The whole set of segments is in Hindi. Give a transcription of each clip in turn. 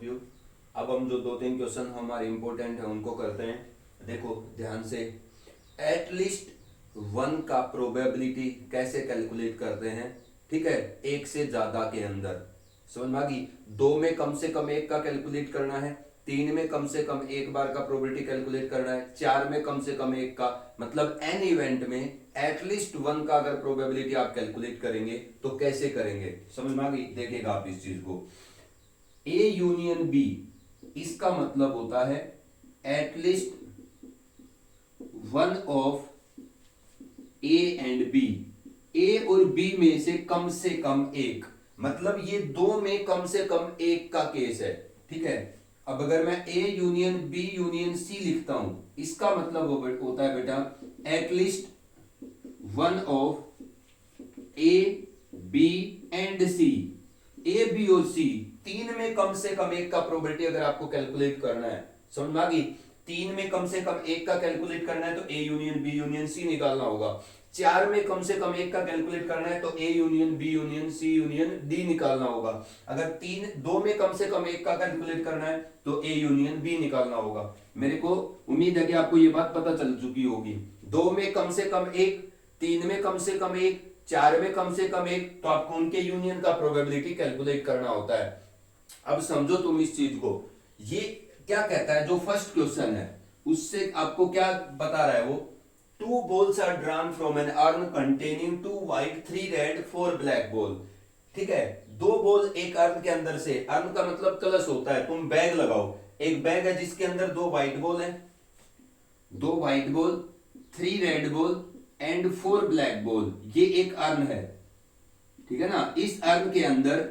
Of you. अब हम जो दो तीन क्वेश्चन हमारे इंपॉर्टेंट है उनको करते हैं। देखो ध्यान से, एटलीस्ट वन का प्रोबेबिलिटी कैसे कैलकुलेट करते हैं। ठीक है, एक से ज्यादा के अंदर समझ में आ गई। दो में कम से कम एक का कैलकुलेट करना है, तीन में कम से कम एक बार का प्रोबेबिलिटी कैलकुलेट करना है, चार में कम से कम एक का, मतलब एन इवेंट में एटलीस्ट वन का अगर प्रोबेबिलिटी आप कैलकुलेट करेंगे तो कैसे करेंगे, समझ में आ गई। देखिएगा आप इस चीज को, ए यूनियन बी, इसका मतलब होता है at least one of A and B, A और बी में से कम एक, मतलब ये दो में कम से कम एक का केस है। ठीक है, अब अगर मैं A union B union C लिखता हूं, इसका मतलब होता है बेटा at least one of A B and C. A B और सी तीन में कम से कम एक का प्रोबेबिलिटी अगर आपको कैलकुलेट करना है, समझ में आ गई। तीन में कम से कम एक का कैलकुलेट करना है तो A union B union C निकालना होगा। चार में कम से कम एक का कैलकुलेट करना है तो A union B union C union D निकालना होगा। अगर दो में कम से कम एक का कैलकुलेट करना है तो ए यूनियन बी निकालना होगा। मेरे को उम्मीद है कि आपको ये बात पता चल चुकी होगी। दो में कम से कम एक, तीन में कम से कम एक, चार में कम से कम एक, तो आपको उनके यूनियन का प्रोबेबिलिटी कैलकुलेट करना होता है। अब समझो तुम इस चीज को, ये क्या कहता है, जो फर्स्ट क्वेश्चन है उससे आपको क्या बता रहा है वो, two balls are drawn from an urn containing two white three red four black ball. ठीक है, दो बॉल एक अर्न के अंदर से, अर्न का मतलब कलश होता है, तुम बैग लगाओ, एक बैग है जिसके अंदर दो व्हाइट बॉल है, दो white ball, three red ball and four black ball, ये एक अर्न है। ठीक है ना, इस अर्न के अंदर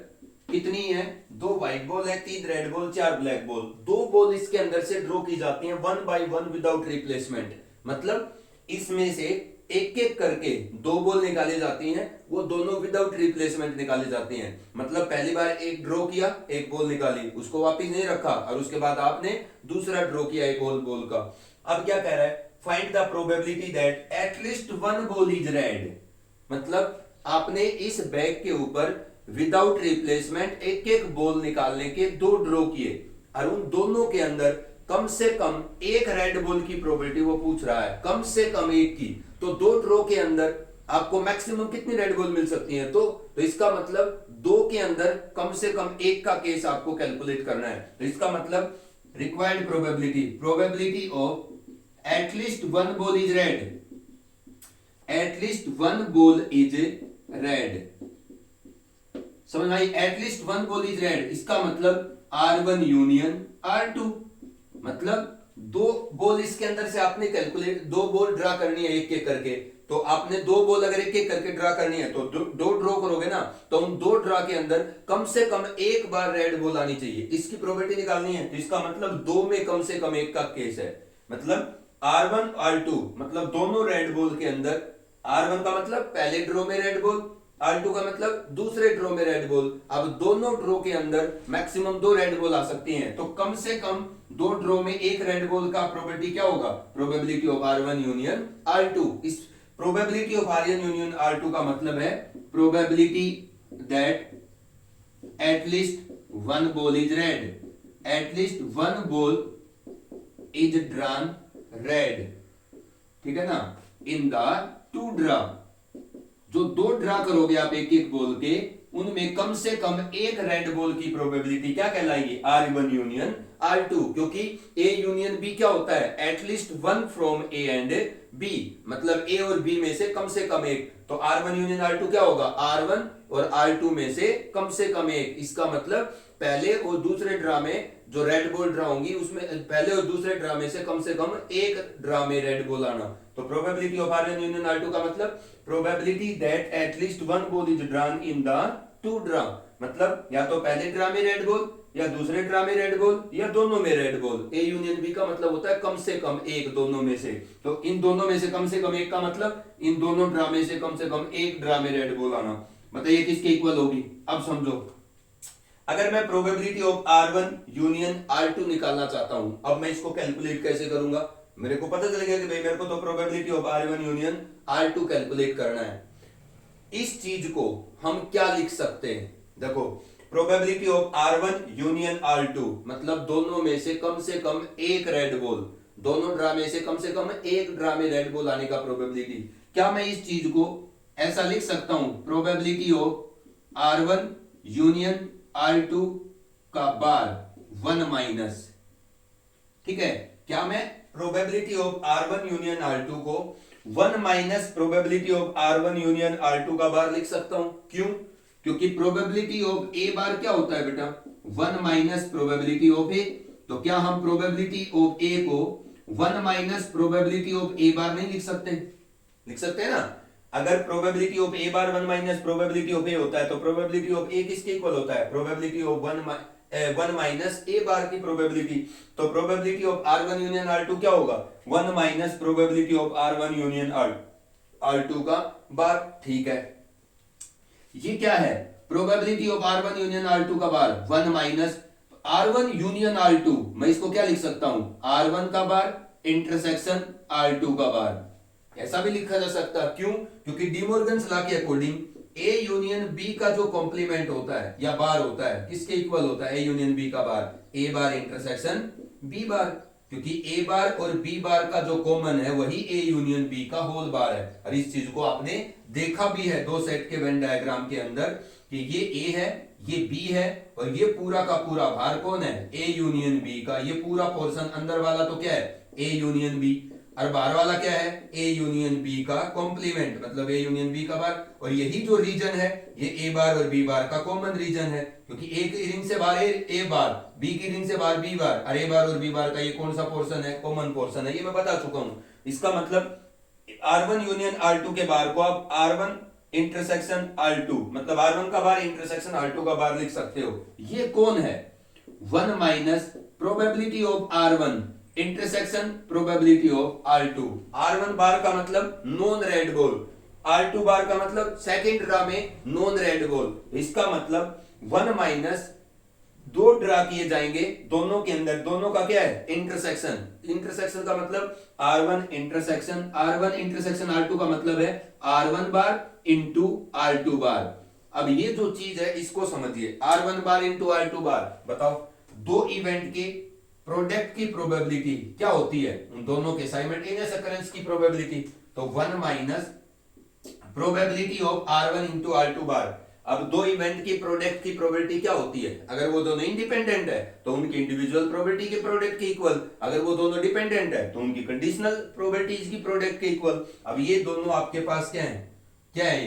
कितनी है, दो व्हाइट बॉल है, तीन रेड बॉल, चार ब्लैक बॉल। दो बॉल इसके अंदर से ड्रॉ की जाती हैं one by one without replacement, मतलब इसमें से एक एक करके दो बॉल निकाली जाती हैं, वो दोनों विदाउट रिप्लेसमेंट निकाली जाती हैं। मतलब पहली बार एक ड्रॉ किया, एक बॉल निकाली, उसको वापस नहीं रखा, और उसके बाद आपने दूसरा ड्रॉ किया एक और बॉल का। अब क्या कह रहा है, find the probability that at least one ball is red, मतलब आपने इस बैग के ऊपर विदाउट रिप्लेसमेंट एक एक बॉल निकालने के दो ड्रॉ किए, और उन दोनों के अंदर कम से कम एक रेड बॉल की प्रोबेबिलिटी वो पूछ रहा है, कम से कम एक की। तो दो ड्रॉ के अंदर आपको मैक्सिमम कितनी रेड बॉल मिल सकती है, तो इसका मतलब दो के अंदर कम से कम एक का केस आपको कैलकुलेट करना है। तो इसका मतलब required probability, probability of at least one ball is red, at least one ball is red, समझ में आई। At least one ball is red, इसका मतलब R1 यूनियन R2, मतलब दो बॉल इसके अंदर से आपने कैलकुलेट, दो बॉल ड्रा करनी है एक एक करके, तो आपने दो बॉल अगर एक एक करके ड्रा करनी है तो दो ड्रॉ करोगे ना, तो उन दो ड्रा के अंदर कम से कम एक बार रेड बॉल आनी चाहिए, इसकी प्रोबेबिलिटी निकालनी है। तो इसका मतलब दो में कम से कम एक का केस है, मतलब R1 R2, मतलब दोनों रेड बॉल के अंदर, R1 का मतलब पहले ड्रॉ में रेड बॉल, R2 का मतलब दूसरे ड्रॉ में रेड बॉल। अब दोनों ड्रॉ के अंदर मैक्सिमम दो रेड बॉल आ सकती हैं, तो कम से कम दो ड्रॉ में एक रेड बॉल का प्रोबेबिलिटी क्या होगा, probability of R1 union R2। इस probability of R1 union R2 का मतलब है probability that at least one ball is red, at least one ball is drawn red, ठीक है ना, इन द टू ड्रॉ। जो दो ड्रा करोगे आप एक एक बॉल के, उनमें कम से कम एक रेड बॉल की प्रोबेबिलिटी क्या कहलाएगी, R1 यूनियन R2, क्योंकि A यूनियन B क्या होता है, at least one from A and B, मतलब A और B में से कम एक, तो R1 यूनियन R2 क्या होगा, R1 और R2 में से कम एक। इसका मतलब पहले और दूसरे ड्रा में जो रेड बॉल ड्रा होंगी, उसमें पहले और दूसरे ड्रा में से कम एक ड्रा में रेड बॉल आना। तो probability of R1 union R2 का मतलब probability that at least one ball is drawn in the two draw, मतलब या तो पहले ड्रा में रेड बॉल, या दूसरे ड्रा में रेड बॉल, या दोनों में red ball. A union B का मतलब होता है कम से कम एक, दोनों में से। तो इन दोनों में से कम एक का मतलब इन दोनों ड्रा में से कम एक ड्रा में रेड बॉल आना। बताइए किसके इक्वल होगी। अब समझो, अगर मैं probability of R1 union R2 निकालना चाहता हूं, अब मैं इसको कैलकुलेट कैसे करूंगा, मेरे को पता चल गया कि भाई मेरे को तो probability of R1 union R2 calculate करना है। इस चीज को हम क्या लिख सकते हैं, देखो probability of R1 union R2, मतलब दोनों में से कम एक रेड बॉल, दोनों ड्रा में से कम एक ड्रा में रेड बॉल आने का प्रोबेबिलिटी। क्या मैं इस चीज को ऐसा लिख सकता हूं, probability of R1 union R2 का बार 1 माइनस, ठीक है, क्या मैं probability of R1 union R2 को 1 minus probability of R1 union R2 का बार लिख सकता हूं? क्यों? क्योंकि प्रोबेबिलिटी ऑफ ए बार क्या होता है बेटा, 1 माइनस प्रोबेबिलिटी ऑफ ए। तो क्या हम प्रोबेबिलिटी ऑफ ए को 1 minus probability of A bar नहीं लिख सकते? लिख सकते हैं ना। अगर probability of A bar 1 minus probability of A होता है तो प्रोबेबिलिटी ऑफ ए किसके इक्वल होता है, प्रोबेबिलिटी ऑफ 1 माइनस ए बार की प्रोबेबिलिटी। तो probability of R1 union R2 क्या होगा, 1 minus probability of R1 union R2 का बार। ठीक है, ये क्या है, probability of R1 union R2 का बार 1 माइनस R1 यूनियन R2, मैं इसको क्या लिख सकता हूं, R1 का बार इंटरसेक्शन R2 का बार, ऐसा भी लिखा जा सकता है। क्यों? क्योंकि डिमॉर्गन्स लॉ के अकॉर्डिंग ए यूनियन बी का जो कॉम्प्लीमेंट होता है या बार होता है किसके इक्वल होता है, ए यूनियन बी का बार, ए बार इंटरसेक्शन बी बार, क्योंकि ए बार और बी बार का जो कॉमन है वही ए यूनियन बी का होल बार है। और इस चीज को आपने देखा भी है दो सेट के वेन डायग्राम के अंदर कि ये ए है, ये बी है, और ये पूरा का पूरा भार कौन है, ए यूनियन बी का। ये पूरा पोर्शन अंदर वाला तो क्या है, ए यूनियन बी, और बाहर वाला क्या है, ए यूनियन बी का कॉम्प्लीमेंट, मतलब ए यूनियन बी का बार। और यही जो रीजन है ये ए बार और बी बार का कॉमन रीजन है, क्योंकि ए की रिंग से बाहर ए बार, बी की रिंग से बाहर बी बार, और ए बार और बी बार का ये कौन सा पोर्शन है, कॉमन पोर्शन है। ये मैं बता चुका हूं। इसका मतलब R1 यूनियन R2 के बार को आप R1 इंटरसेक्शन R2, मतलब R1 का बार इंटरसेक्शन R2 का बार लिख सकते हो। ये कौन है, 1 minus probability of R1 intersection probability of R2। R1 बार का मतलब नॉन रेड बॉल, R2 बार का मतलब सेकंड ड्रा में नॉन रेड बॉल। इसका मतलब 1 माइनस दो ड्रा किए जाएंगे दोनों के अंदर, दोनों का क्या है, इंटरसेक्शन। इंटरसेक्शन का मतलब R1 इंटरसेक्शन R2 का मतलब है R1 बार इंटू R2 बार। अब ये जो चीज है इसको समझिए, R1 बार इंटू R2 बार। बताओ दो इवेंट के प्रोडक्ट की प्रोबेबिलिटी क्या होती है, उन दोनों के साइमल्टेनियस अकरेंस की प्रोबेबिलिटी। तो 1 minus probability of R1 into R2 बार। अब दो इवेंट की प्रोडक्ट की प्रोबेबिलिटी क्या होती है, अगर वो दोनों इंडिपेंडेंट है तो उनकी इंडिविजुअल प्रोबेबिलिटी के प्रोडक्ट के इक्वल, अगर वो दोनों डिपेंडेंट है तो उनकी कंडीशनल प्रोबेबिलिटीज की प्रोडक्ट के इक्वल। अब ये दोनों आपके पास क्या है, क्या है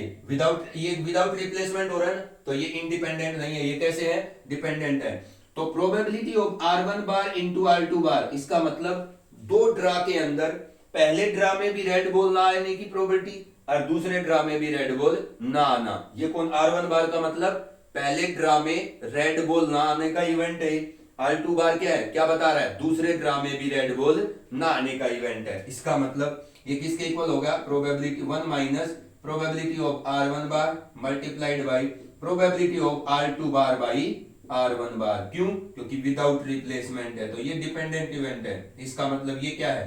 ये विदाउट रिप्लेसमेंट हो रहा है ना, तो ये इंडिपेंडेंट नहीं है, ये कैसे है, डिपेंडेंट है। तो probability of R1 bar into R2 बार, इसका मतलब दो ड्रा के अंदर पहले ड्रा में भी रेड बॉल ना आने की प्रोबेबिलिटी और दूसरे ड्रा में भी रेड बॉल ना आना। ये कौन, R1 बार का मतलब पहले ड्रा में रेड बॉल ना आने का इवेंट है। R2 बार क्या है, क्या बता रहा है, दूसरे ड्रा में भी रेड बॉल ना आने का इवेंट है। इसका मतलब ये किसके इक्वल होगा, probability 1 minus probability of R1 bar multiplied by probability of R2 bar by R1 बार। क्यों? क्योंकि विदाउट रिप्लेसमेंट है तो ये डिपेंडेंट इवेंट है। इसका मतलब ये क्या है,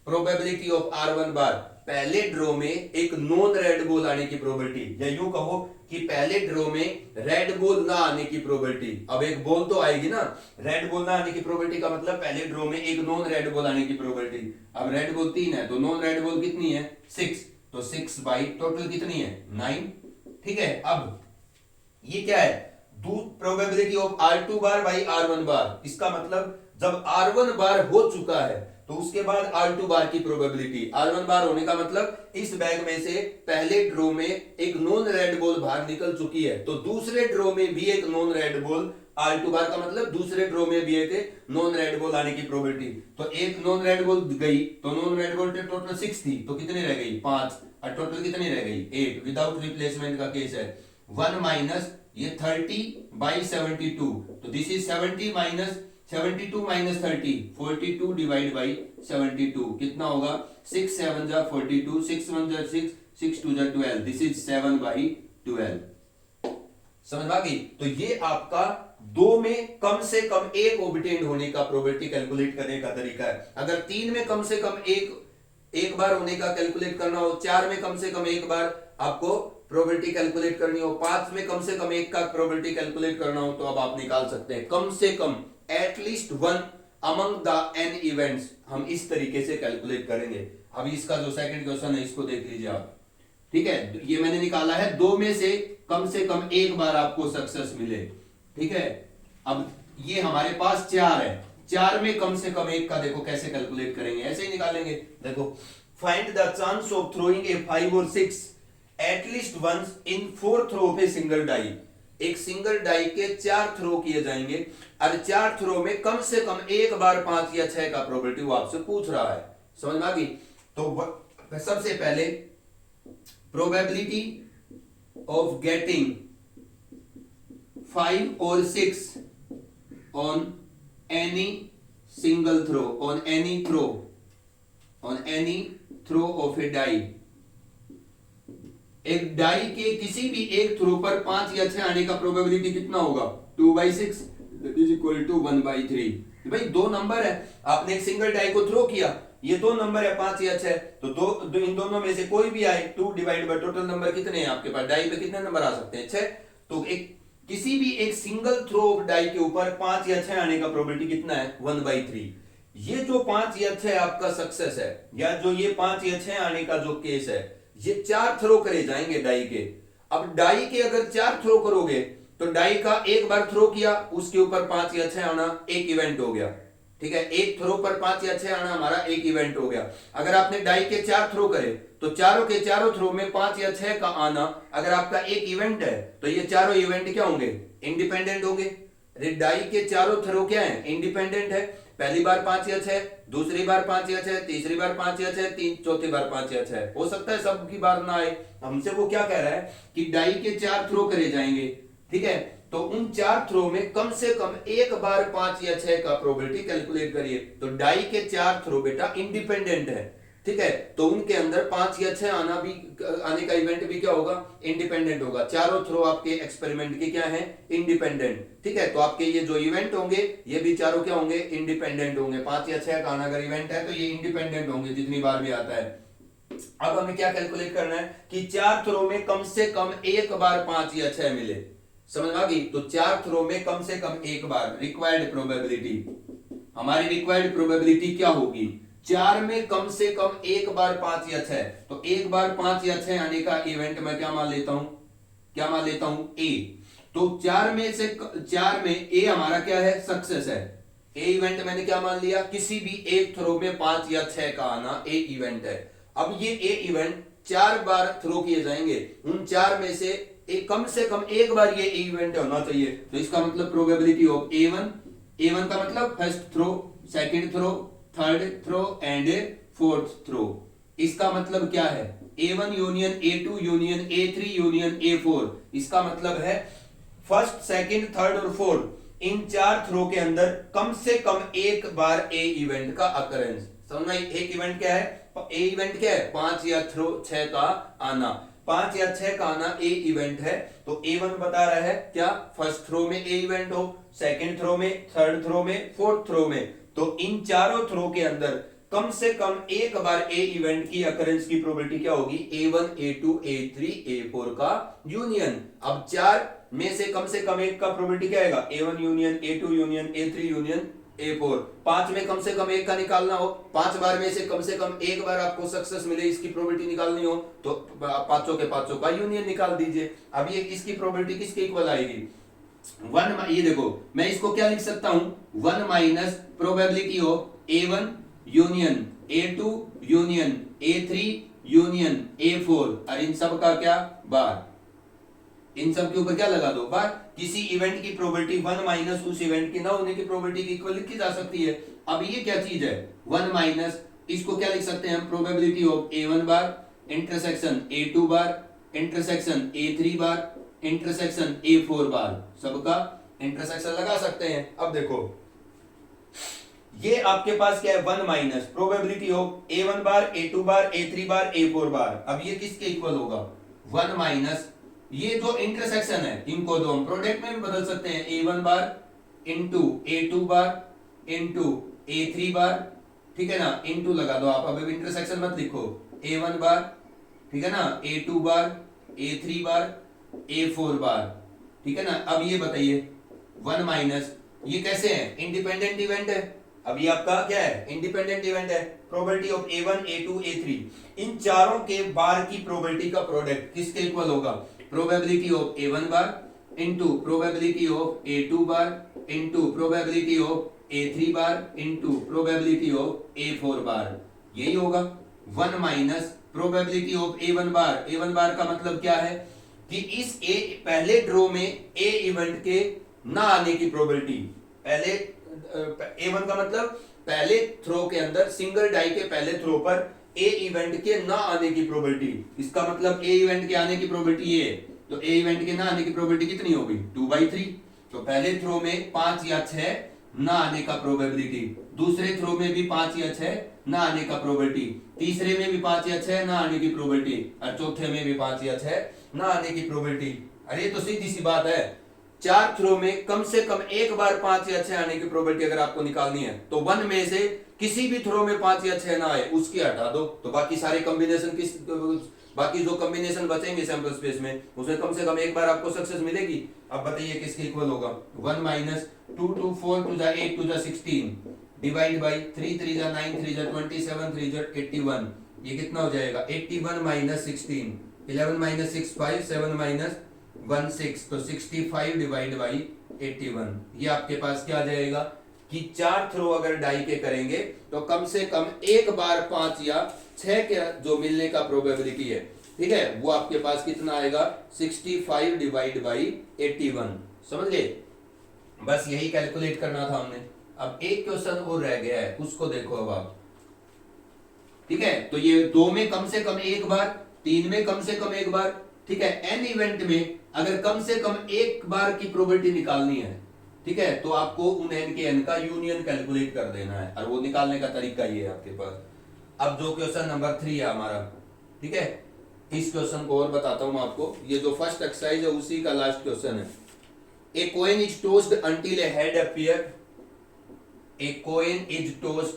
प्रोबेबिलिटी ऑफ R1 बार पहले ड्रॉ में एक नॉन रेड बॉल आने की प्रोबेबिलिटी, या यूं कहो कि पहले ड्रॉ में रेड बॉल ना आने की प्रोबेबिलिटी। अब एक बॉल तो आएगी ना, रेड बॉल ना आने की प्रोबेबिलिटी का मतलब पहले ड्रॉ में एक नॉन रेड बॉल आने की प्रोबेबिलिटी। अब रेड बॉल 3 है तो नॉन रेड बॉल कितनी है, 6, तो 6 बाई टोटल कितनी है, 9। ठीक है, अब ये क्या है, probability of R2 bar by R1 बार। इसका मतलब जब R1 बार हो चुका है तो उसके बाद R2 बार की प्रोबेबिलिटी। R1 बार होने का मतलब इस बैग में से पहले ड्रॉ में एक नॉन रेड बॉल बाहर निकल चुकी है तो दूसरे ड्रॉ में भी एक नॉन रेड बॉल, R2 बार का मतलब दूसरे ड्रॉ में भी एक नॉन रेड बॉल आने की प्रोबेबिलिटी। तो एक नॉन रेड बॉल गई तो नॉन रेड बॉल टोटल 6 थी तो कितनी रह गई, 5, और टोटल कितनी रह गई, 8। विदाउट रिप्लेसमेंट का केस है। 1 माइनस ये 30 बाई 72, तो this is 70 minus 72 minus 30, 42 divide by 72 कितना होगा, 6 7 जा 42, 6 1 जा 6, 6 2 जा 12, दिस इज 7 बाई 12। समझ आ गई। तो ये आपका दो में कम से कम एक ओबिटेंड होने का प्रोबेबिलिटी कैलकुलेट करने का तरीका है। अगर 3 में कम से कम एक बार होने का कैलकुलेट करना हो, 4 में कम से कम एक बार आपको प्रोबेबिलिटी कैलकुलेट करनी हो, 5 में कम से कम एक का प्रोबेबिलिटी कैलकुलेट करना हो, तो अब आप निकाल सकते हैं कम से कम at least one among the n events. हम इस तरीके से कैलकुलेट करेंगे। अब इसका जो सेकंड क्वेश्चन है इसको देख लीजिए आप। ठीक है, ये मैंने निकाला है 2 में से कम एक बार आपको सक्सेस मिले। ठीक है, अब ये हमारे पास 4 है, 4 में कम से कम एक का देखो कैसे कैलकुलेट करेंगे, ऐसे ही निकालेंगे। देखो, find the chance of throwing a 5 और 6 at least once in 4 throw of a single die. एक सिंगल डाई के 4 थ्रो किए जाएंगे और 4 थ्रो में कम से कम एक बार 5 या 6 का प्रोबेबिलिटी वो आपसे पूछ रहा है। समझ में आ गई? तो सबसे पहले प्रोबेबिलिटी ऑफ गेटिंग 5 और 6 on any single throw, on any throw of a die। एक डाई के किसी भी एक थ्रो पर 5 या 6 आने का प्रोबेबिलिटी कितना होगा? 2/6 = 1/3। भाई 2 नंबर है, आपने एक सिंगल डाई को थ्रो किया, ये 2 नंबर है 5 या 6, तो इन दोनों में से कोई भी आए, 2 डिवाइड बाय टोटल नंबर कितने हैं आपके पास? डाई पे कितने नंबर आ सकते हैं? 6। तो एक किसी भी एक सिंगल थ्रो ऑफ डाई के ऊपर 5 या 6 आने का प्रोबेबिलिटी कितना है? 1/3। ये जो 5 या 6 आपका सक्सेस है, या जो ये 5 या 6 आने का जो केस है, ये 4 थ्रो करे जाएंगे डाई के। अब डाई के अगर 4 थ्रो करोगे तो डाई का एक बार थ्रो किया, उसके ऊपर 5 या 6 आना एक इवेंट हो गया। ठीक है, एक थ्रो पर 5 या 6 आना हमारा एक इवेंट हो गया। अगर आपने डाई के 4 थ्रो करे तो चारों के चारों थ्रो में 5 या 6 का आना अगर आपका एक इवेंट है, तो ये चारों इवेंट क्या होंगे? इंडिपेंडेंट होंगे। डाई के चारों थ्रो क्या है? इंडिपेंडेंट है। पहली बार 5 या 6, दूसरी बार 5 या 6, तीसरी बार 5 या 6, चौथी बार 5 या 6। हो सकता है सबकी बार ना आए। हमसे वो क्या कह रहा है कि डाई के 4 थ्रो करे जाएंगे। ठीक है, तो उन 4 थ्रो में कम से कम एक बार 5 या 6 का प्रोबेबिलिटी कैलकुलेट करिए। तो डाई के 4 थ्रो बेटा इंडिपेंडेंट है। ठीक है, तो उनके अंदर 5 या 6 आने का इवेंट भी क्या होगा? इंडिपेंडेंट होगा। चारों थ्रो आपके एक्सपेरिमेंट के क्या है? इंडिपेंडेंट। ठीक है, तो आपके ये जो इवेंट होंगे ये भी चारों क्या होंगे? इंडिपेंडेंट होंगे। 5 या 6 का आना अगर इवेंट है तो ये इंडिपेंडेंट होंगे जितनी बार भी आता है। अब हमें क्या कैलकुलेट करना है कि 4 थ्रो में कम से कम एक बार 5 या 6 मिले। समझ आ गई? तो 4 थ्रो में कम से कम एक बार रिक्वायर्ड प्रोबेबिलिटी, हमारी रिक्वायर्ड प्रोबेबिलिटी क्या होगी? 4 में कम से कम एक बार 5 या 6। तो एक बार 5 या 6 आने का इवेंट मैं क्या मान लेता हूं? क्या मान लेता हूं? ए। तो 4 में ए हमारा क्या है? सक्सेस है। ए इवेंट मैंने क्या मान लिया? किसी भी एक थ्रो में 5 या 6 का आना ए इवेंट है। अब ये ए इवेंट 4 बार थ्रो किए जाएंगे, उन 4 में से कम एक बार ये इवेंट होना चाहिए। तो इसका मतलब प्रोबेबिलिटी ऑफ A1 का मतलब first throw, second throw, third throw and fourth throw. इसका मतलब क्या है? A1 union A2 union A3 union A4। इसका मतलब है फर्स्ट, सेकंड, थर्ड और फोर्थ, इन 4 थ्रो के अंदर कम से कम एक बार ए इवेंट का अकरेंस। समझना? एक इवेंट क्या है? ए इवेंट क्या है? 5 या 6 का आना। 5 या 6 का आना ए इवेंट है। तो A1 बता रहा है क्या? फर्स्ट थ्रो में ए इवेंट हो, सेकंड थ्रो में, थर्ड थ्रो में, फोर्थ थ्रो में। तो इन चारों थ्रो के अंदर कम से कम एक बार ए इवेंट की अकरेंस की प्रोबेबिलिटी क्या होगी? A1 A2 A3 A4 का यूनियन। अब 4 में से कम एक का प्रोबेबिलिटी क्या आएगा? A1 union A2 union A3 union A4। 5 में कम से कम एक का निकालना हो, 5 बार में से कम एक बार आपको सक्सेस मिले, इसकी प्रोबेबिलिटी निकालनी हो, तो पांचों के पांचों का यूनियन निकाल दीजिए। अब ये इसकी प्रोबेबिलिटी किसके इक्वल आएगी? 1। ये देखो मैं इसको क्या लिख सकता हूं? 1 minus probability of A1 union A2 union A3 union A4, और इन सब का क्या? बार। इन सब के ऊपर क्या लगा दो? बार। किसी इवेंट की प्रोबेबिलिटी 1 माइनस उस इवेंट की ना होने की प्रोबेबिलिटी की इक्वल लिखी जा सकती है। अब ये क्या चीज है? 1 माइनस, इसको क्या लिख सकते हैं हम? Probability of A1 bar intersection A2 bar intersection A3 bar intersection A4 बार, सबका इंटरसेक्शन लगा सकते हैं। अब देखो ये आपके पास क्या है? 1 minus probability of A1 bar A2 bar A3 bar A4 बार। अब ये किसके इक्वल होगा? 1 माइनस ये जो इंटरसेक्शन है, इनको दो हम प्रोडक्ट में भी बदल सकते हैं। A1 bar into A2 bar into A3 बार, ठीक है ना? इंटू लगा दो आप, अब इंटरसेक्शन मत लिखो। A1 बार, ठीक है ना? A2 बार A3 बार A4 बार, ठीक है ना। अब ये बताइए 1 माइनस, ये कैसे है, इंडिपेंडेंट इवेंट है। अब ये आपका क्या है, इंडिपेंडेंट इवेंट है। Probability of A1 A2 A3, इन चारों के बार की प्रोबेबिलिटी का प्रोडक्ट किसके इक्वल होगा, probability of A1 bar into probability of A2 bar into probability of A3 bar into probability of A4 बार, यही होगा। 1 minus probability of A1 bar, A1 बार का मतलब क्या है कि इस पहले ड्रॉ में ए इवेंट के ना आने की प्रोबेबिलिटी, पहले A1 का मतलब पहले थ्रो के अंदर, सिंगल डाई के पहले थ्रो पर ए इवेंट के ना आने की प्रोबेबिलिटी, इसका मतलब ए इवेंट के आने की प्रोबेबिलिटी ये, तो ए इवेंट के ना आने की प्रोबेबिलिटी कितनी होगी, 2/3। तो पहले थ्रो में 5 या 6 ना आने का प्रोबेबिलिटी, दूसरे थ्रो में भी 5 या 6 ना आने का प्रोबेबिलिटी, तीसरे में भी 5 या 6 ना आने की प्रोबेबिलिटी, और चौथे में भी 5 या 6 ना आने की प्रोबेबिलिटी। अरे तो सीधी सी बात है, 4 थ्रो में कम से कम एक बार 5 या 6 आने की प्रोबेबिलिटी अगर आपको निकालनी है, तो 1 में से किसी भी थ्रो में 5 या 6 ना आए, उसकी हटा दो, तो बाकी सारे कॉम्बिनेशन किस, बाकी जो कॉम्बिनेशन बचेंगे सैंपल स्पेस में, उसमें कम से कम एक बार आपको सक्सेस मिलेगी। अब बताइए किसके इक्वल होगा, 1 माइनस 2 2 4 2 जा 8 2 जा 16 डिवाइड बाई 3 3 जा 9 3 जा 27 3 जा 81, ये कितना हो जाएगा, 81 माइनस 16, 11 माइनस 6 5 7 माइनस 1 6, तो 65 डिवाइड बाई 81, ये आपके पास क्या आ जाएगा कि 4 थ्रो अगर डाई के करेंगे तो कम से कम एक बार 5 या 6 के जो मिलने का प्रोबेबिलिटी है, ठीक है, वो आपके पास कितना आएगा, 65 डिवाइड बाई 81, समझ गए। बस यही कैलकुलेट करना था हमने। अब एक क्वेश्चन और रह गया है, उसको देखो अब आप, ठीक है। तो ये 2 में कम से कम एक बार, 3 में कम से कम एक बार, ठीक है। एन इवेंट में अगर कम से कम एक बार की प्रोबेबिलिटी निकालनी है, ठीक है, तो आपको उन एन के एन का यूनियन कैलकुलेट कर देना है, और वो निकालने का तरीका ये है आपके पास। अब जो क्वेश्चन नंबर 3 है हमारा, ठीक है, इस क्वेश्चन को और बताता हूं आपको, ये जो फर्स्ट एक्सरसाइज है उसी का लास्ट क्वेश्चन है। A coin is tossed until a head appear, a coin is tossed,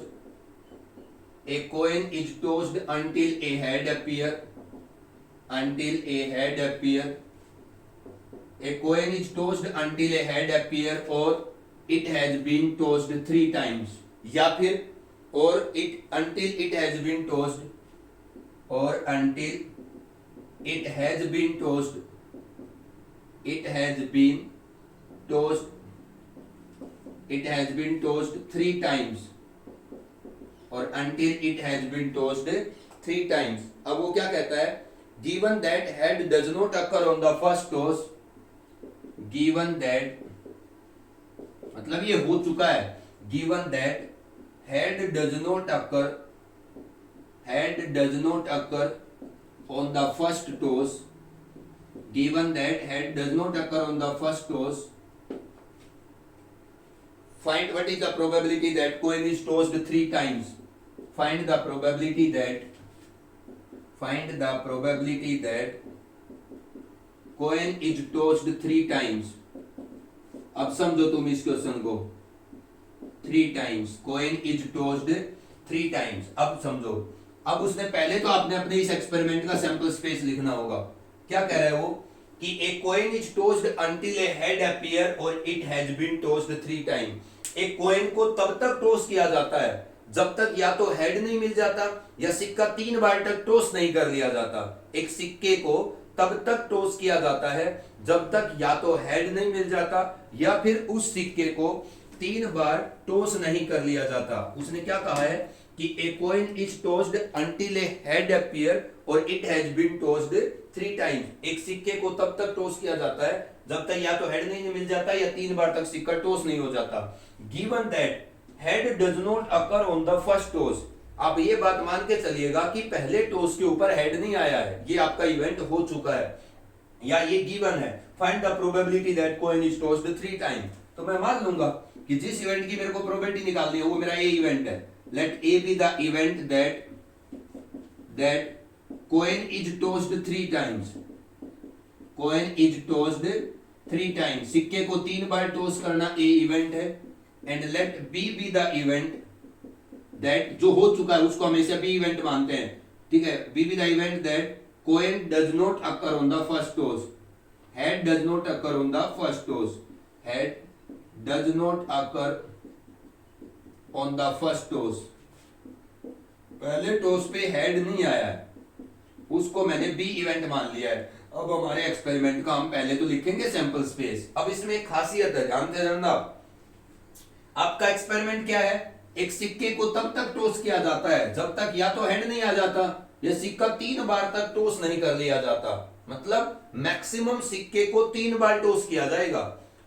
a coin is tossed until a head appear, until a head appear, a coin is tossed until a head appear or it has been tossed 3 times, या फिर or it until it has been tossed, or until it has been tossed, it has been tossed, it has been tossed 3 times, और until it has been tossed 3 times। अब वो क्या कहता है, given that head does not occur on the first toss, given that मतलब ये हो चुका है, given that head does not occur, head does not occur on the first toss, given that head does not occur on the first toss, find what is the probability that coin is tossed 3 times, find the probability that, find the probability that coin is tossed 3 times। अब समझो तुम इस क्वेश्चन को, 3 times coin is tossed 3 times। अब समझो, अब उसने पहले तो आपने अपने इस एक्सपेरिमेंट का सैंपल स्पेस लिखना होगा। क्या कह रहा है वो कि a coin is tossed until a head appear और it has been tossed 3 time. एक कॉइन को तब तक टॉस किया जाता है जब तक या तो हेड नहीं मिल जाता या सिक्का 3 बार तक टॉस नहीं कर लिया जाता। एक सिक्के को तब तक टॉस किया जाता है जब तक या तो हेड नहीं मिल जाता या फिर उस सिक्के को 3 बार टॉस नहीं कर लिया जाता। उसने क्या कहा है कि a coin is tossed until a head appear और it has been tossed 3 times. एक सिक्के को तब तक टॉस किया जाता है जब तक या तो हेड नहीं मिल जाता या 3 बार तक सिक्का टॉस नहीं हो जाता। Given that head does not occur on the first toss, आप ये बात मान के चलिएगा कि पहले टॉस के ऊपर हेड नहीं आया है, ये आपका इवेंट हो चुका है या ये गिवन है। Find the probability that coin is tossed 3 time. तो मैं मान लूंगा कि जिस इवेंट की मेरे को प्रोबेबिलिटी निकालनी है वो मेरा ये इवेंट है। Let A be the event that coin is tossed 3 times, coin is tossed 3 times. सिक्के को 3 बार टॉस करना ए इवेंट है। And let B be the event that, जो हो चुका है उसको हमेशा बी इवेंट मानते हैं, ठीक है। B be the event that coin does not occur on the first toss, head does not occur on the first toss, head does not occur on the first toss, पहले टॉस पे हेड नहीं आया है, उसको मैंने बी इवेंट मान लिया है। अब हमारे एक्सपेरिमेंट का हम पहले तो लिखेंगे सैंपल स्पेस। अब इसमें एक खासियत है, ध्यान से जानना, आपका एक्सपेरिमेंट क्या है, एक सिक्के को तब तक टॉस किया जाता है जब तक या तो हेड नहीं आ जाता या सिक्का 3 बार तक टॉस नहीं कर लिया जाता। मतलब मैक्सिमम सिक्के को 3 बार टॉस किया जाएगा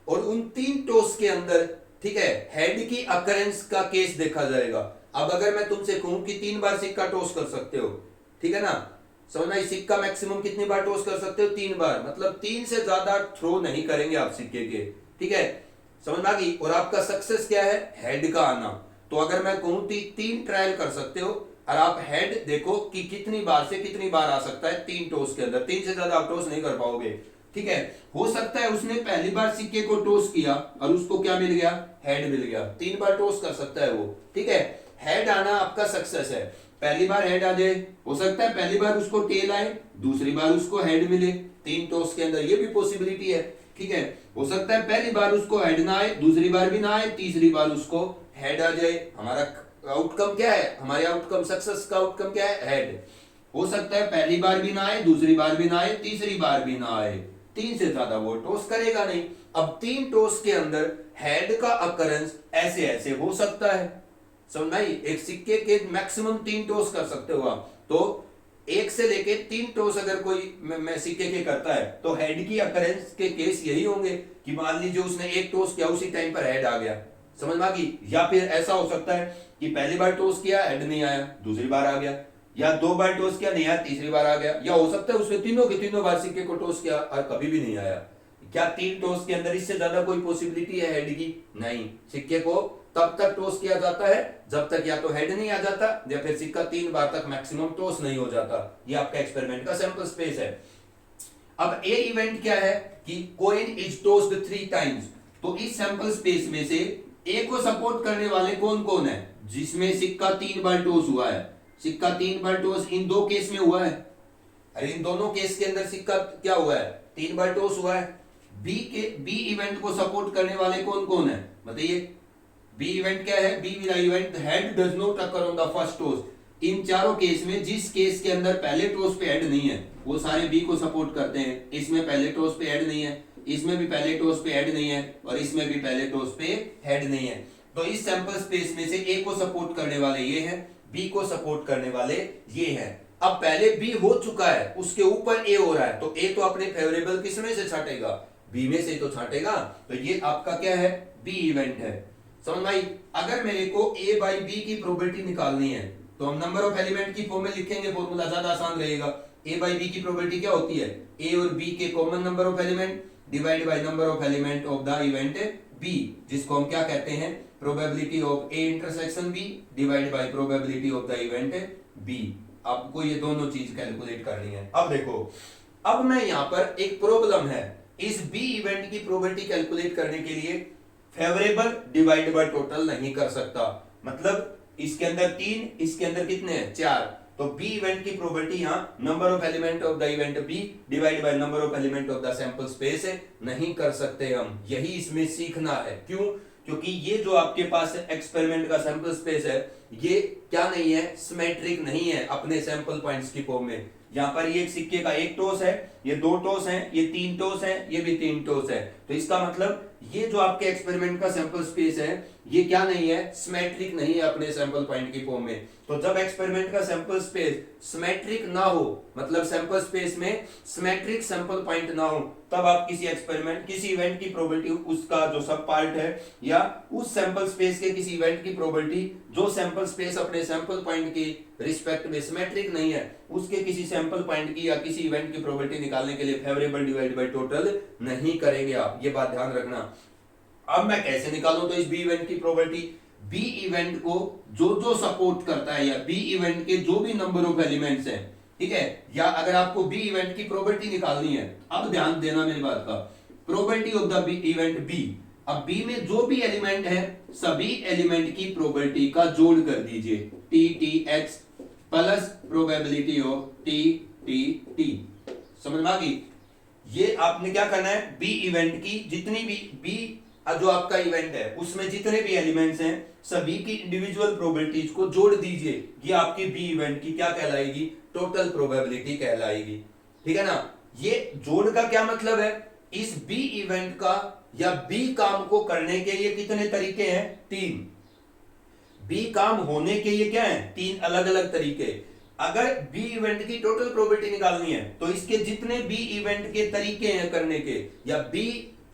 और उन 3 टॉस के अंदर, ठीक है, हेड की अकरेंस का केस देखा जाएगा। अब अगर मैं तुमसे कहूं कि 3 बार सिक्का टॉस कर सकते हो, ठीक है ना, समझना, इस सिक्का मैक्सिमम कितनी बार टॉस कर सकते हो, 3 बार, मतलब 3 से ज्यादा थ्रो नहीं करेंगे आप सिक्के के, ठीक है, समझ आ गई। और आपका सक्सेस क्या है, हेड का आना। तो अगर मैं कहूं 3 ट्रायल कर सकते हो और आप हेड देखो कि कितनी बार से कितनी बार आ सकता है 3 टॉस के अंदर, 3 से ज्यादा आप टॉस नहीं कर पाओगे, ठीक है। हो सकता है उसने पहली बार सिक्के को टॉस किया और उसको क्या मिल गया, हेड मिल गया, 3 बार टॉस कर सकता है वो, ठीक है। हेड आना आपका सक्सेस है, पहली बार हेड आ जाए, हो सकता है पहली बार उसको टेल आए, दूसरी बार उसको हेड मिले 3 टॉस के अंदर, ये भी पॉसिबिलिटी है, ठीक है। हो सकता है पहली बार उसको हेड ना आए, दूसरी बार भी ना आए, तीसरी बार उसको हेड आ जाए। हमारा आउटकम क्या है, हमारे आउटकम, सक्सेस का आउटकम क्या है, हेड। हो सकता है पहली बार भी ना आए, दूसरी बार भी ना आए, तीसरी बार भी ना आए, 3 से ज्यादा वो टॉस करेगा नहीं। अब 3 टॉस के अंदर हेड का अकरेंस ऐसे ऐसे हो सकता है, समझ आई, एक सिक्के के मैक्सिमम 3 टॉस कर सकते हो आप। तो 1 से लेके 3 टॉस अगर कोई मैं सिक्के के करता है तो हेड की अकरेंस के केस यही होंगे कि मान लीजिए उसने 1 टॉस किया, उसी टाइम पर हेड आ गया, समझ में आ गई। या फिर ऐसा हो सकता है कि पहली बार टॉस किया, हेड नहीं आया, दूसरी बार आ गया, या 2 बार टॉस किया, नहीं आया, तीसरी बार आ गया, या हो सकता है उसने तीनों के तीनों बार सिक्के को टॉस किया और कभी भी नहीं आया। क्या 3 टॉस के अंदर इससे ज्यादा कोई पॉसिबिलिटी है हेड की, नहीं। सिक्के को तब तक टॉस किया जाता है जब तक या तो हेड नहीं आ जाता या फिर सिक्का 3 बार तक मैक्सिमम टॉस नहीं हो जाता। ये आपका एक्सपेरिमेंट का सैंपल स्पेस है। अब ए इवेंट क्या है कि कोइन इज टॉस्ड 3 टाइम्स। तो इस सैंपल स्पेस में से ए को सपोर्ट करने वाले कौन कौन है, जिसमें सिक्का 3 बार टॉस हुआ है। सिक्का 3 बार टॉस इन 2 केस में हुआ है, अरे इन दोनों केस के अंदर सिक्का क्या हुआ है, 3 बार टॉस हुआ है। बी इवेंट को सपोर्ट करने वाले कौन कौन है, बताइए। बी इवेंट क्या है, B event head does not occur on the first toss. इन चारों केस में जिस केस के अंदर पहले टॉस पे हेड नहीं है वो सारे बी को सपोर्ट करते हैं। इसमें पहले टॉस पे हेड नहीं है, इसमें भी पहले टॉस पे हेड नहीं है और इसमें भी पहले टॉस पे हेड नहीं है। तो इस सैंपल स्पेस में से ए को सपोर्ट करने वाले ये हैं, बी को सपोर्ट करने वाले ये हैं। अब पहले बी हो चुका है, उसके ऊपर ए हो रहा है, तो ए तो अपने फेवरेबल किसमें से छाटेगा, बी में से तो छाटेगा। तो ये आपका क्या है, बी इवेंट है, समझ भाई। अगर मेरे को ए बाई बी की प्रोबेबिलिटी निकालनी है तो हम नंबर ऑफ एलिमेंट की फॉर्म में लिखेंगे, फॉर्मूला ज्यादा आसान रहेगा। ए बाई बी की प्रोबेबिलिटी क्या होती है, ए और बी के common number of element divide by number of element of the event B, जिसको हम क्या कहते हैं, probability of A intersection B divide by probability of the event B. आपको ये दोनों चीज कैलकुलेट करनी है। अब देखो, अब मैं यहां पर एक प्रॉब्लम है, इस बी इवेंट की प्रोबेबिलिटी कैलकुलेट करने के लिए फेवरेबल डिवाइड बाय टोटल नहीं कर सकता। मतलब इसके अंदर 3, इसके अंदर कितने हैं, 4। तो बी इवेंट की प्रोबेबिलिटी यहां number of element of the event B divide by number of element of the sample space है, नहीं कर सकते हम। यही इसमें सीखना है। क्यों, क्योंकि ये जो आपके पास एक्सपेरिमेंट का सैंपल स्पेस है ये क्या नहीं है, सिमेट्रिक नहीं है अपने सैंपल पॉइंट्स की फॉर्म में। यहाँ पर ये एक सिक्के का 1 टॉस है, ये 2 टॉस है, ये 3 टॉस है, ये भी 3 टॉस है। तो इसका मतलब ये जो आपके एक्सपेरिमेंट का सैंपल स्पेस है ये क्या नहीं है, सिमेट्रिक नहीं है अपने सैंपल पॉइंट की फॉर्म में। तो जब एक्सपेरिमेंट का सैंपल स्पेस सिमेट्रिक ना हो, मतलब सैंपल स्पेस में सिमेट्रिक सैंपल पॉइंट ना हो, तब आप किसी एक्सपेरिमेंट, किसी इवेंट की प्रोबेबिलिटी, उसका जो सब पार्ट है या उस सैंपल स्पेस के किसी इवेंट की प्रोबेबिलिटी जो सैंपल स्पेस अपने सैंपल पॉइंट की रिस्पेक्ट में सिमेट्रिक नहीं है, उसके किसी सैंपल पॉइंट की या किसी इवेंट की प्रोबेबिलिटी निकालने के लिए फेवरेबल डिवाइड बाय टोटल नहीं करेंगे आप, ये बात ध्यान रखना। अब मैं कैसे निकालूं तो इस बी इवेंट की प्रोबेबिलिटी, बी इवेंट को जो जो सपोर्ट करता है या बी इवेंट के जो भी नंबर ऑफ एलिमेंट्स हैं, ठीक है, या अगर आपको बी इवेंट की प्रोबेबिलिटी निकालनी है, अब ध्यान देना मेरी बात का, probability of the B event B. अब बी में जो भी एलिमेंट है सभी एलिमेंट की प्रोबेबिलिटी का जोड़ कर दीजिए, T T x plus probability of T T T. समझ में आ गई? ये आपने क्या करना है, बी इवेंट की जितनी भी बी जो आपका इवेंट है उसमें जितने भी एलिमेंट्स हैं सभी की इंडिविजुअल प्रोबेबिलिटीज को जोड़ दीजिए। ये आपकी बी इवेंट की क्या कहलाएगी, टोटल प्रोबेबिलिटी कहलाएगी। ठीक है ना? ये जोड़ का क्या मतलब है, इस बी इवेंट का या बी काम को करने के ये कितने तरीके हैं, 3। बी काम होने के ये क्या है, 3 अलग अलग तरीके। अगर बी इवेंट की टोटल प्रोबेबिलिटी निकालनी है तो इसके जितने बी इवेंट के तरीके हैं करने के, या बी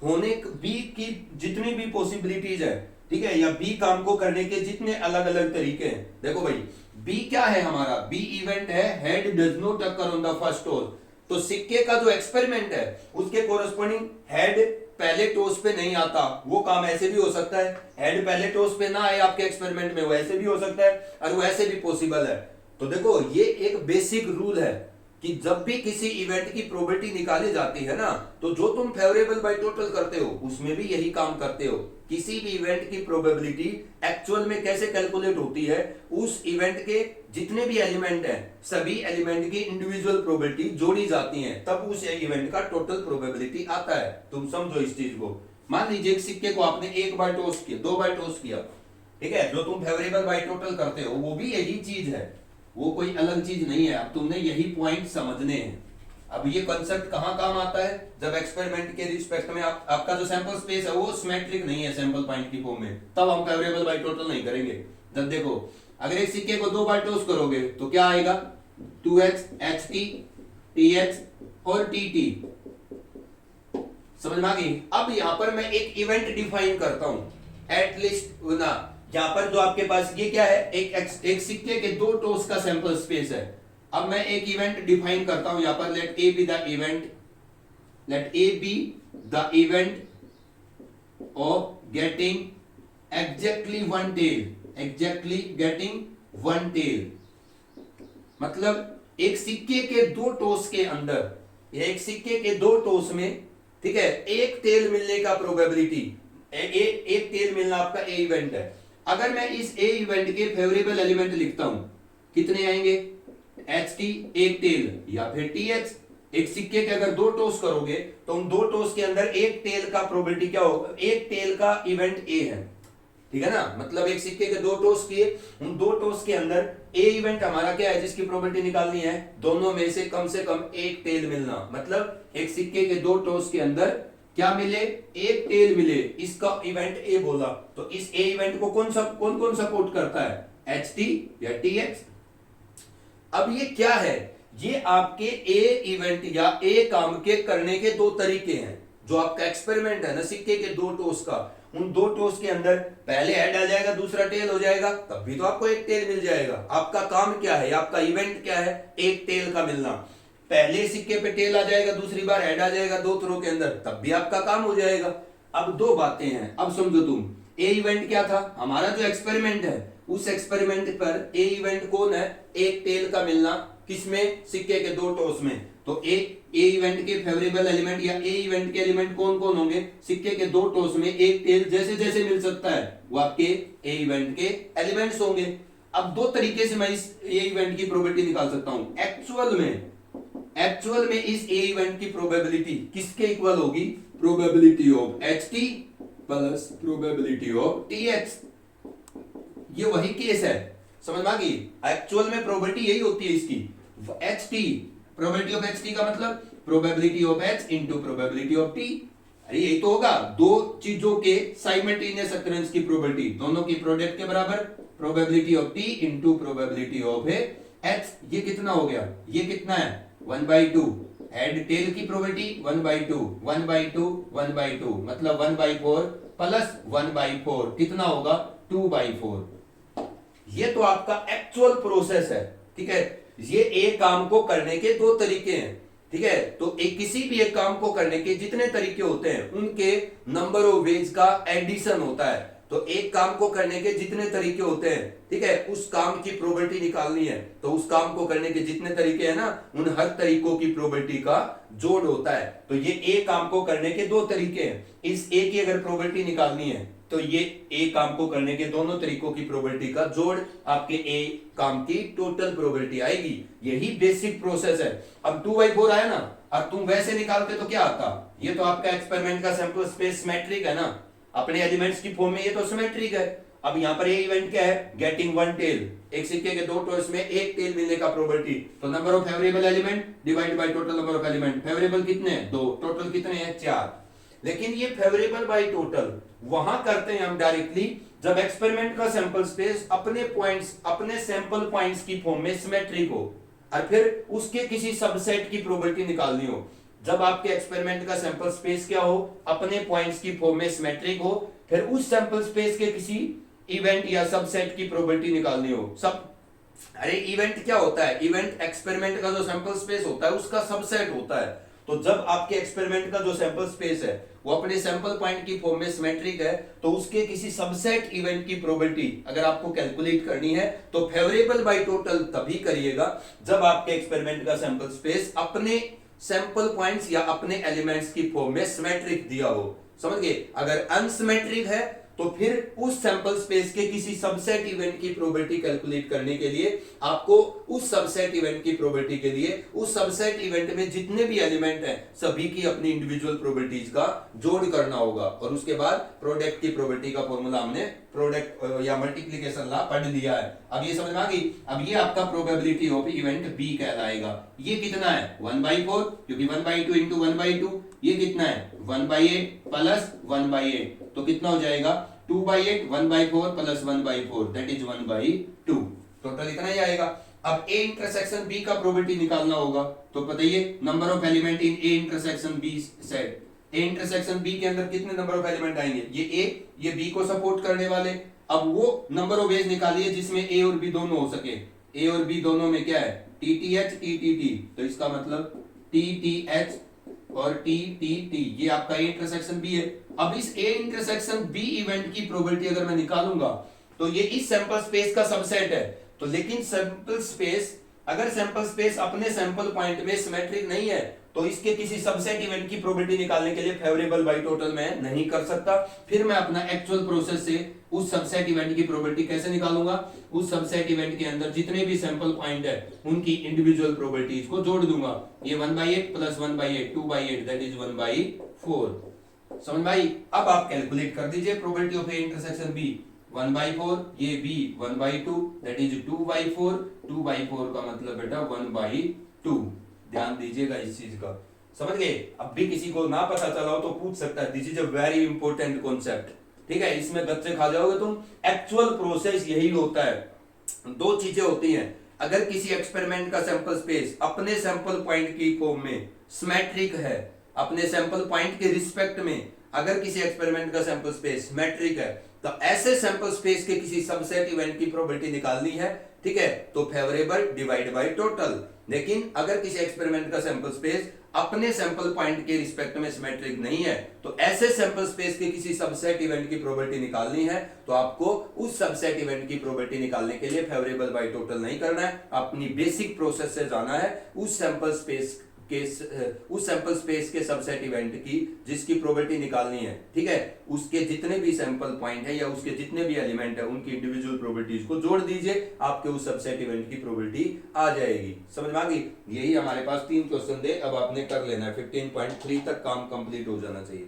होने बी की जितनी भी पॉसिबिलिटीज है, ठीक है, या बी काम को करने के जितने अलग अलग तरीके हैं। देखो भाई, बी क्या है हमारा, बी इवेंट है head does not occur on the first toss. तो सिक्के का जो एक्सपेरिमेंट है उसके कोरस्पॉन्डिंग हेड पहले टॉस पे नहीं आता। वो काम ऐसे भी हो सकता है, हेड पहले टॉस पे ना आए आपके एक्सपेरिमेंट में, वो ऐसे भी हो सकता है और वो ऐसे भी पॉसिबल है। तो देखो ये एक बेसिक रूल है कि जब भी किसी इवेंट की प्रोबेबिलिटी निकाली जाती है ना, तो जो तुम फेवरेबल बाय टोटल करते हो उसमें भी यही काम करते हो। किसी भी इवेंट की प्रोबेबिलिटी एक्चुअल में कैसे कैलकुलेट होती है, उस इवेंट के जितने भी एलिमेंट हैं सभी एलिमेंट की इंडिविजुअल प्रोबेबिलिटी जोड़ी जाती है, तब उस इवेंट का टोटल प्रोबेबिलिटी आता है। तुम समझो इस चीज को। मान लीजिए एक सिक्के को आपने 1 बार टॉस किया, 2 बार टॉस किया, ठीक है, जो तुम फेवरेबल बाय टोटल करते हो वो भी यही चीज है, वो कोई अलग चीज नहीं है। अब तुमने यही पॉइंट समझने हैं। अब ये कॉन्सेप्ट कहां काम आता है, जब एक्सपेरिमेंट के रिस्पेक्ट में आपका जो सैंपल स्पेस है वो सिमेट्रिक नहीं है सैंपल पॉइंट की फॉर्म में, तब हम फेवरेबल बाय टोटल नहीं करेंगे। जब देखो अगर एक सिक्के को 2 बार टॉस करोगे तो क्या आएगा, 2x ht tx और tt। समझ में आ गई? अब यहां पर मैं एक इवेंट डिफाइन करता हूं एटलीस्ट ना, यहां पर जो आपके पास ये क्या है, एक सिक्के के 2 टॉस का सैंपल स्पेस है। अब मैं एक इवेंट डिफाइन करता हूं यहां पर, let A be the event, let A be the event of getting exactly one tail, exactly getting one tail. मतलब एक सिक्के के 2 टॉस के अंदर, एक सिक्के के 2 टॉस में, ठीक है, एक टेल मिलने का प्रोबेबिलिटी, एक टेल मिलना आपका ए इवेंट है। अगर मैं इस ए इवेंट के फेवरेबल एलिमेंट लिखता हूं, कितने आएंगे, ht एक टेल या फिर tx। एक सिक्के के अगर 2 टॉस करोगे तो उन 2 टॉस के अंदर एक टेल का प्रोबेबिलिटी क्या होगा, एक टेल का इवेंट ए है। ठीक है ना? मतलब एक सिक्के के 2 टॉस किए, उन 2 टॉस के अंदर ए इवेंट हमारा क्या है जिसकी प्रोबेबिलिटी निकालनी है, दोनों में से कम एक टेल मिलना। मतलब एक सिक्के के 2 टॉस के अंदर क्या मिले, एक टेल मिले, इसका इवेंट ए बोला। तो इस ए इवेंट को कौन कौन सपोर्ट करता है, ht या tx। अब ये क्या है, ये आपके ए इवेंट या ए काम के करने के 2 तरीके हैं। जो आपका एक्सपेरिमेंट है ना सिक्के के 2 टॉस का, उन 2 टॉस के अंदर पहले हेड आ जाएगा दूसरा टेल हो जाएगा, तब भी तो आपको एक टेल मिल जाएगा। आपका काम क्या है, आपका इवेंट क्या है, एक टेल का मिलना। पहले सिक्के पे टेल आ जाएगा, दूसरी बार हेड आ जाएगा 2 थ्रो के अंदर, तब भी आपका काम हो जाएगा। अब 2 बातें हैं, अब समझो तुम। ए इवेंट क्या था, हमारा जो एक्सपेरिमेंट है उस एक्सपेरिमेंट पर ए इवेंट कौन है, एक टेल का मिलना, किसमें, सिक्के के 2 टॉस में। तो एक ए इवेंट के फेवरेबल एलिमेंट या ए इवेंट के एलिमेंट कौन कौन होंगे, सिक्के के 2 टॉस में एक टेल जैसे जैसे मिल सकता है वो आपके ए इवेंट के एलिमेंट्स होंगे। अब 2 तरीके से मैं इस ए इवेंट की प्रोबेबिलिटी निकाल सकता हूं। एक्चुअल में इस ए इवेंट की प्रोबेबिलिटी किसके इक्वल होगी, probability of ht plus probability of tx। ये वही केस है, समझ में आ गई? एक्चुअल में प्रोबेबिलिटी यही होती है इसकी, ht, प्रोबेबिलिटी ऑफ ht का मतलब probability of h into probability of t। अरे यही तो होगा, 2 चीजों के साइमल्टेनियस अकरेंस की प्रोबेबिलिटी, दोनों की प्रोडक्ट के बराबर, probability of t into probability of h। ये कितना हो गया, ये कितना है, 1/2। हेड टेल की प्रोबेबिलिटी 1/2, 1/2, 1/2 मतलब 1/4 प्लस 1/4 कितना होगा, 2/4। ये तो आपका एक्चुअल प्रोसेस है। ठीक है, ये एक काम को करने के 2 तरीके हैं। ठीक है, तो किसी भी एक काम को करने के जितने तरीके होते हैं उनके नंबर ऑफ वेज का एडिशन होता है। तो एक काम को करने के जितने तरीके होते हैं, ठीक है, उस काम की प्रोबेबिलिटी निकालनी है तो उस काम को करने के जितने तरीके हैं ना, उन हर तरीकों की प्रोबेबिलिटी का जोड़ होता है। तो ये ए काम को करने के 2 तरीके हैं। इस ए की अगर प्रोबेबिलिटी निकालनी है तो ये ए काम को करने के दोनों तरीकों की प्रोबेबिलिटी का जोड़ आपके ए काम की टोटल प्रोबेबिलिटी आएगी। यही बेसिक प्रोसेस है। अब 2/4 आया ना, अब तुम वैसे निकालते तो क्या आता, ये तो आपका एक्सपेरिमेंट का सैंपल स्पेस सिमेट्रिक है ना, अपने एलिमेंट्स की फॉर्म में ये तो सिमेट्रिक है। अब यहाँ पर ये इवेंट क्या है, गेटिंग वन टेल, एक सिक्के के दो टॉस में एक टेल मिलने का प्रोबेबिलिटी, तो number of favourable element divide by total number of element. Favourable कितने हैं, 2, टोटल कितने हैं, 4। लेकिन ये फेवरेबल बाय टोटल वहां करते हैं हम डायरेक्टली जब एक्सपेरिमेंट का सैंपल स्पेस अपने पॉइंट्स, अपने सैंपल पॉइंट्स की फॉर्म में सिमेट्रिक हो और फिर उसके किसी सबसेट की प्रोबेबिलिटी निकालनी हो। जब आपके एक्सपेरिमेंट का सैंपल स्पेस क्या हो, अपने पॉइंट्स की फॉर्म में सिमेट्रिक हो, फिर उस सैंपल स्पेस के किसी इवेंट या सबसेट की प्रोबेबिलिटी निकालनी हो। अरे इवेंट क्या होता है, इवेंट एक्सपेरिमेंट का जो सैंपल स्पेस होता है उसका सबसेट होता है। तो जब आपके एक्सपेरिमेंट का जो सैंपल स्पेस है वो अपने सैंपल पॉइंट की फॉर्म में सिमेट्रिक है, तो उसके किसी सबसेट इवेंट की प्रोबेबिलिटी अगर आपको कैलकुलेट करनी है तो फेवरेबल बाय टोटल तभी करिएगा जब आपके एक्सपेरिमेंट का सैंपल स्पेस अपने सैंपल पॉइंट्स या अपने एलिमेंट्स की फॉर्म में सिमेट्रिक दिया हो। समझ गए। अगर अनसिमेट्रिक है तो फिर उस सैंपल स्पेस के किसी सबसेट इवेंट की प्रोबेबिलिटी कैलकुलेट करने के लिए आपको उस सबसेट इवेंट की प्रोबेबिलिटी के लिए उस सबसेट इवेंट में जितने भी एलिमेंट हैं सभी की अपनी इंडिविजुअल प्रोबेबिलिटीज का जोड़ करना होगा। और उसके बाद प्रोडक्ट की प्रोबेबिलिटी का फॉर्मूला हमने प्रोडक्ट या मल्टीप्लिकेशन लॉ पढ़ लिया है। अब ये समझ में आ गई। अब ये आपका प्रोबेबिलिटी ऑफ इवेंट बी कहलाएगा। ये कितना है, 1/4, क्योंकि 1/2 इंटू 1/2 ये कितना है, 1/8 प्लस 1/8, तो कितना हो जाएगा 2/8, 1/4 प्लस 1/4 दैट इज 1/2। टोटल इतना ही आएगा। अब ए इंटरसेक्शन बी का प्रोबेबिलिटी निकालना होगा, तो बताइए number of element in A intersection B set. A intersection B के अंदर कितने नंबर ऑफ एलिमेंट आएंगे, ये बी को सपोर्ट करने वाले। अब वो नंबर ऑफ एज निकालिए जिसमें ए और बी दोनों हो सके। ए और बी दोनों में क्या है, TTH TTT, तो इसका मतलब TTH और TTT, ये आपका ए इंटरसेक्शन बी है। अब इस ए इंटरसेक्शन बी इवेंट की प्रोबेबिलिटी अगर मैं निकालूंगा तो ये इस सैंपल स्पेस का सबसेट है। तो लेकिन सैंपल स्पेस, अगर सैंपल स्पेस अपने सैंपल पॉइंट में सिमेट्रिक नहीं है तो इसके किसी सबसेट इवेंट की प्रोबेबिलिटी निकालने के लिए फेवरेबल बाय टोटल मैं नहीं कर सकता। फिर मैं अपना एक्चुअल प्रोसेस से उस सबसेट इवेंट की प्रोबेबिलिटी कैसे निकालूंगा, उस सबसेट इवेंट के अंदर जितने भी सैंपल पॉइंट है उनकी इंडिविजुअल प्रोबेबिलिटीज को जोड़ दूंगा। ये 1/8 प्लस 1/8 2/8 दैट इज 1/4। समझ में आई। अब आप कैलकुलेट कर दीजिए probability of A intersection B. 1/4, ये बी 1/2 दैट इज 2/4। 2/4 का मतलब बेटा 1/2। ध्यान दीजिएगा इस चीज का, समझ गए। अब भी किसी को ना पता चला हो तो पूछ सकता है, this is a very important concept. ठीक है, इसमें गच्चे खा जाओगे तुम। एक्चुअल प्रोसेस यही होता है। दो चीजें होती हैं, अगर किसी एक्सपेरिमेंट का सैंपल स्पेस अपने सैंपल पॉइंट की फॉर्म में सिमेट्रिक है, अपने सैंपल पॉइंट के रिस्पेक्ट में अगर किसी एक्सपेरिमेंट का सैंपल स्पेस सिमेट्रिक है तो ऐसे सैंपल स्पेस के किसी सबसेट इवेंट की प्रोबेबिलिटी निकालनी है, ठीक है, तो फेवरेबल डिवाइड बाय टोटल। लेकिन अगर किसी एक्सपेरिमेंट का सैंपल स्पेस अपने सैंपल पॉइंट के रिस्पेक्ट में सिमेट्रिक नहीं है तो ऐसे सैंपल स्पेस के किसी सबसेट इवेंट की प्रोबेबिलिटी निकालनी है तो आपको उस सबसेट इवेंट की प्रोबेबिलिटी निकालने के लिए फेवरेबल बाय टोटल नहीं करना है, अपनी बेसिक प्रोसेस से जाना है उस सैंपल स्पेस के सबसेट इवेंट की जिसकी प्रोबेबिलिटी निकालनी है। ठीक है, उसके जितने भी सैंपल पॉइंट है या उसके जितने भी एलिमेंट है उनकी इंडिविजुअल प्रोबेबिलिटीज को जोड़ दीजिए, आपके उस सबसेट इवेंट की प्रोबेबिलिटी आ जाएगी। समझ में आ गई। यही हमारे पास 3 क्वेश्चन थे, अब आपने कर लेना है। 15.3 तक काम कंप्लीट हो जाना चाहिए।